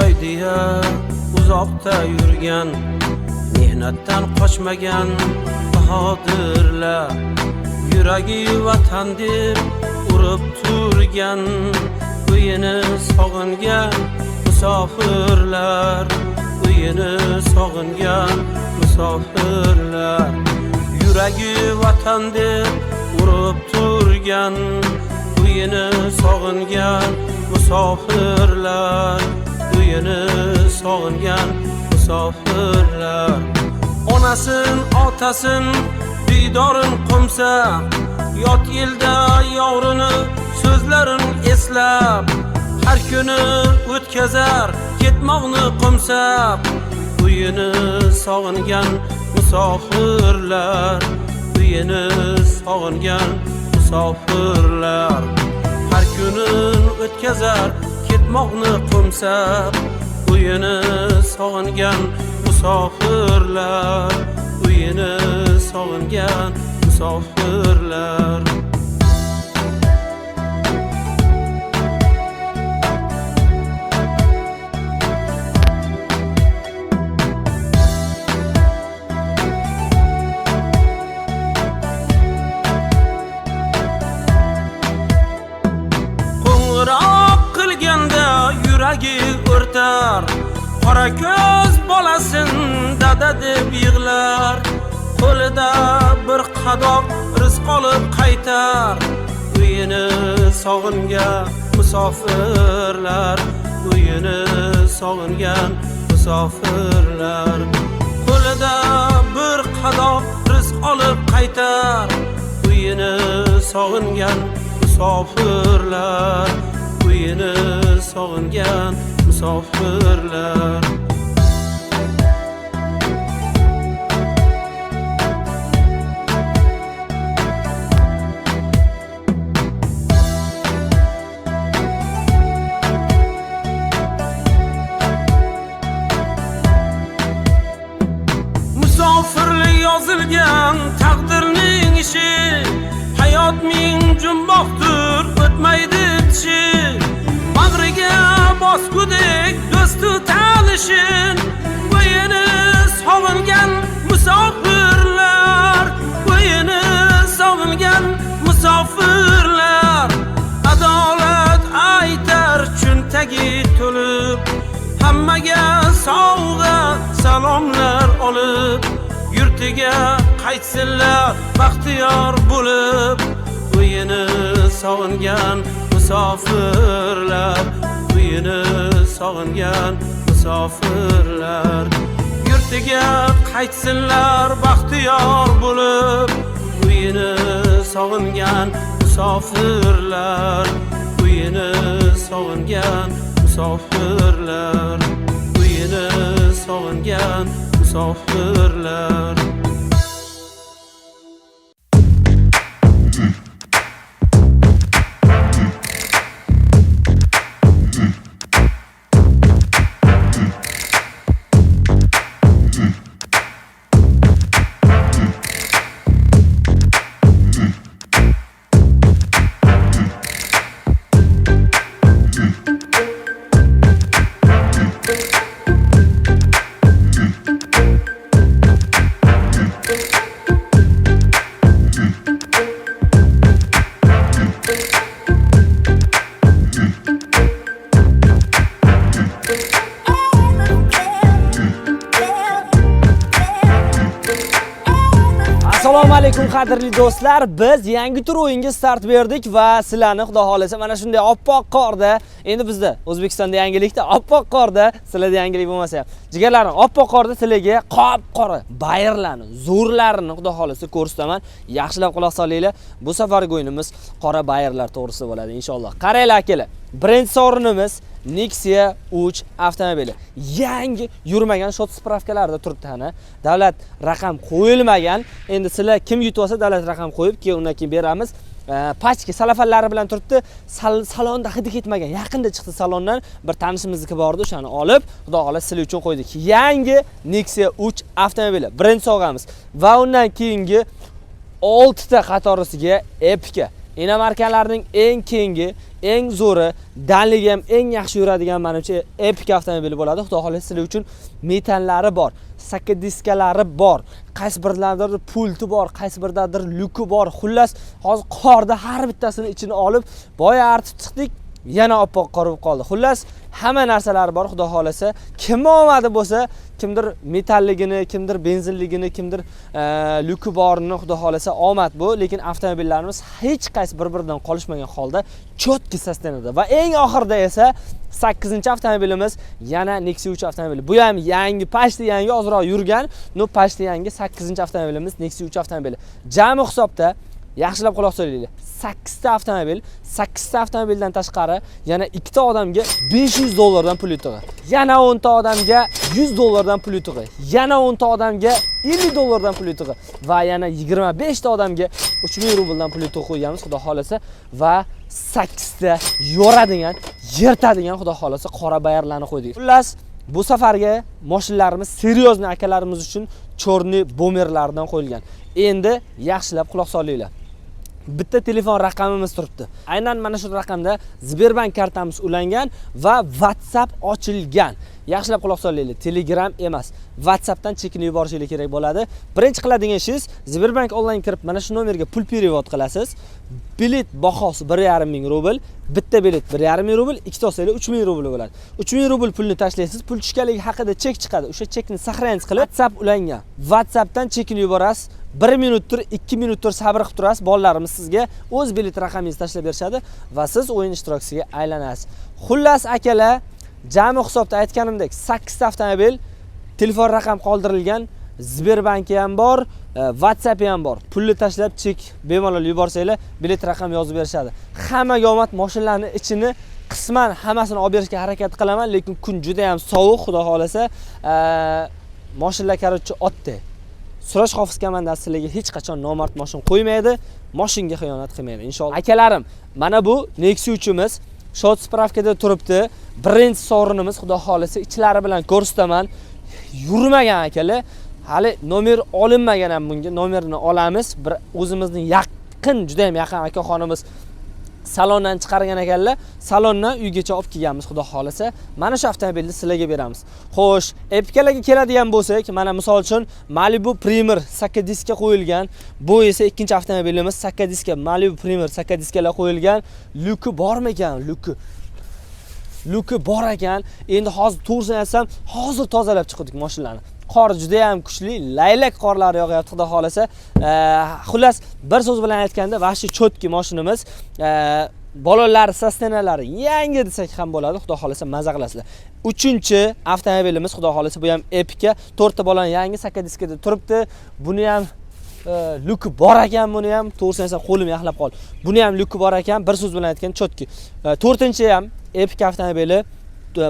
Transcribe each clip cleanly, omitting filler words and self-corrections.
qo'y deya uzoqda yurgan, mehnatdan qochmagan bahodirlar, yuragi vatan deb urib turgan, uyini sog'ingan musofirlar, uyini sog'ingan musofirlar, yuragi vatan deb urib turgan, uyini sog'ingan musofirlar, uyini sog'ingan musofirlar. Onasin, otasin, diydorin qo'msa, yot yilda yovrini so'zlarin eslab, har kuni o'tkazar ketmoqni qo'msab, uyini sog'ingan musofirlar, uyini sog'ingan musofirlar, har kuni o'tkazar ketmoqni qo'msab, uyini sog'ingan musofirlar, uyini sog'ingan musofirlar. Qo'ng'iroq qilganda yuragi o'rtar, qora ko'z bolasin dada deb yig'lar, qo'lida bir qadoq rizq olib qaytar, uyini sog'ingan musofirlar, uyini sog'ingan musofirlar, qo'lida bir qadoq rizq olib qaytar, uyini sog'ingan musofirlar, uyini sog'ingan musofirlar. Musofirlik yozilgan taqdirning ishi, hayot ming jumboqdir o'tmaydi tishi, bag'riga bosgudek do'stu tanishin, uyini sog'ingan musofirlar, uyini sog'ingan musofirlar, adolat aytar cho'ntagi to'lib, hammaga sovg'a salomlar olib, yurtiga qaytsinlar baxtiyor bo'lib, uyini sog'ingan musofirlar, uyini sog'ingan musofirlar, yurtiga qaytsinlar baxtiyor bo'lib, uyini sog'ingan musofirlar, uyini sog'ingan musofirlar, uyini sog'ingan musofirlar. Assalomu alaykum qadrli do'stlar, biz yangi tur o'yinga start berdik va sizlarni xudo xolasa mana shunday oppoq qorda, endi bizda O'zbekistonda yangilikda oppoq qorda, sizlarda yangilik bo'lmasa ham, jigarlarim oppoq qorda sizlarga qop-qora bayirlarni, zo'rlarini xudo xolasa ko'rsataman. Yaxshilab quloq solinglar. Bu safargi o'yinimiz qora bayirlar to'g'risida bo'ladi inshaalloh. Qaranglar akalar. Birinchi sovrinimiz Nexia 3 avtomobili. Yangi yurmagan shot spravkalarida turibdi ana. Davlat raqam qo'yilmagan. Endi sizlar kim yutib olsa davlat raqam qo'yib, keyin undan keyin beramiz. Pachka salafallari bilan turibdi. Salonda hidi ketmagan. Yaqinda chiqdi salondan. Bir tanishimizniki bor edi, o'shani olib, xudo xohlasa sizlar uchun qo'ydik. Yangi Nexia 3 avtomobili. Birinchi sovg'amiz. Va undan keyingi 6 ta qatorisiga Epica. Inomarkalarning eng kengi, eng zo'ri, danligi ham eng yaxshi yuradigan menimcha Epic avtomobili bo'ladi. Xudo xolasa sizlar uchun metallari bor, sakka diskalari bor, qaysi birlardir pulti bor, qaysi birdadir lyuki bor. Xullas, hozir qorda har bittasini ichini olib, boya artib chiqdik. Yana oppoq qorib qoldi. Xullas, hamma narsalari bor, xudo xolasa. Kim omadi bo'lsa, kimdir metalligini, kimdir benzinligini, kimdir lyuki borini, xudo xolasa omad bu, lekin avtomobillarimiz hech qaysi bir-biridan qolishmagan holda chotki sostenada. Va eng oxirida esa 8-avtomobilimiz yana Nexia 3 avtomobili. Bu ham yangi, pashti yangi, ozroq yurgan, pashti yangi 8-avtomobilimiz Nexia 3 avtomobili. Jami hisobda yaxshilab quloq solinglar. 8 ta avtomobil, 8 ta avtomobildan tashqari yana 2 ta odamga $500 pul yutug'i. Yana 10 ta odamga $100 pul yutug'i. Yana 10 ta odamga $50 pul yutug'i va yana 25 ta odamga 3000 rubldan pul yutug'i qo'yganmiz, xudo xolasa, va 8 ta yoradigan, yirtadigan, xudo xolasa, qora bayarlarni qo'ydik. Xullas, bu safarga mashinalarimiz seryozni akalarimiz uchun chorniy bomberlardan qo'yilgan. Endi yaxshilab quloq solinglar. Bitta telefon raqamimiz turibdi. Aynan mana shu raqamda Sberbank kartamiz ulangan va WhatsApp ochilgan. Yaxshilab quloq solinglar. Telegram emas, WhatsAppdan chekinib yuborishingiz kerak bo'ladi. Birinchi qiladigan ishingiz Sberbank onlayn kirib, mana shu nomerga pul perevod qilasiz. Bilet bahosi 1,5 rubl, bitta bilet 1,5 rubl, ikkita olsangiz 3000 rubl bo'ladi. 3000 rubl pulni tashlaysiz, pul tushganligi haqida chek chiqadi. O'sha chekni saqlanib qilib, WhatsApp ulangan. WhatsAppdan chekinib yuborasiz. 1 minutdir, 2 minutdir sabr qilib turasiz. Bolalarimiz sizga o'z bilet raqamingizni tashlab berishadi va siz o'yin ishtirokchisiga aylanasiz. Xullas akalar, jami hisobda aytganimdek 8 ta avtomobil, telefon raqam qoldirilgan, Sberbanki ham bor, WhatsApp ham bor. Pulni tashlab chek bemalol yuborsanglar, bilet raqam yozib berishadi. Hammaga omad, mashinalarning ichini qisman hammasini olib berishga harakat qilaman, lekin kun juda ham sovuq, xudo xolasa, mashinalar karochi otdi. Surash Hofiz komandasi sizlarga hech qachon nomard mashina qo'ymaydi, mashinga xiyonat qilmaydi inshaalloh. Akalarim, mana bu Nexia 3imiz shot spravkada turibdi. Birinchi sovrinimiz, xudo xolasa, ichlari bilan ko'rsataman. Yurmagan akalar, hali nomer olinmagan ham bunga nomerini olamiz. Bir o'zimizning yaqin, juda ham yaqin akaxonimiz salondan chiqargan ekanlar. Salondan uygacha olib kelganmiz, xudo xolasa. Mana shu avtomobilni sizlarga beramiz. Xo'sh, Epic'larga keladigan bo'lsak, mana misol uchun Malibu Premier sakka diskga qo'yilgan. Bu esa ikkinchi avtomobilimiz sakka diskga, Malibu Premier sakka diskalar qo'yilgan. Lyuki bormi ekan? Lyuki bor ekan. Endi hozir to'g'risini aytsam, hozir tozalab chiqdik mashinani. Qor juda ham kuchli, laylak qorlar yog'yapti, xudo xolasa. Xullas, bir so'z bilan aytganda, vahshiy chotki mashinamiz, bolalar sostenalari yangi desak ham bo'ladi, xudo xolasa maza qilasizlar. 3-avtomobilimiz, xudo xolasa, bu ham Epic'a, 4 ta bolani yangi sakka diskada turibdi. Buni ham lyuki bor ekan, buni ham to'g'risini aytsam qo'lim yaxlab qoldi. Buni ham lyuki bor ekan, bir so'z bilan aytganda chotki. 4-chi ham Epic avtomobili.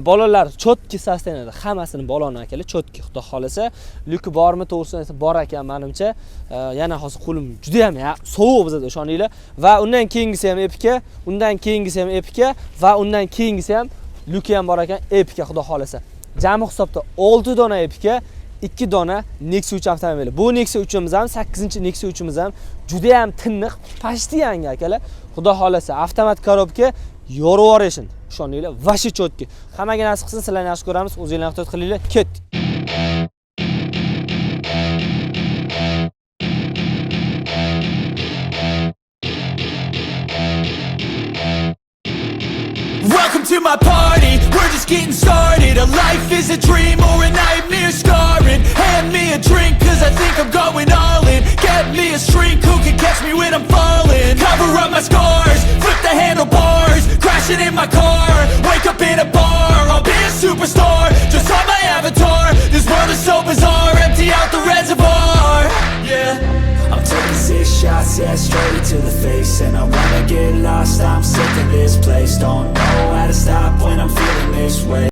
Bolalar chotki sostenada, hammasini bolani akalar chotki, xudo xolasa. Lyuki bormi, to'g'risini aytsam bor ekan menimcha. Yana hozir qo'lim juda ham sovuq bizda, ishoninglar. Va undan keyingisi ham Epic'a, undan keyingisi ham Epic'a va undan keyingisi ham lyuki ham bor ekan, Epic'a, xudo xolasa. Jami hisobda 6 dona Epic'a, 2 dona Nexia 3 avtomobili. Bu Nexia 3imiz ham, 8-Nexia 3imiz ham juda ham tiniq, pashti yangi akalar. Xudo xolasa, avtomat korobka, yorib ishoninglar, vashi chotki. Hammaga nasib qilsin, sizlarni yaxshi ko'ramiz. O'zinglarni ehtiyot qilinglar. Ketdik. Welcome to my party, we're just getting started. A life is a dream or a nightmare scarring. Hand me a drink cause I think I'm going all in. Get me a shrink who can catch me when I'm falling. Cover up my scars, flip the handlebars, crashing in my car, wake up in a bar. I'll be a superstar, just on my avatar. This world is so bizarre, empty out the reservoir. Yeah, I'm taking 6 shots, yeah, straight to the face. And I wanna get lost, I'm sick of this place. Don't know how to stop when I'm feeling this way.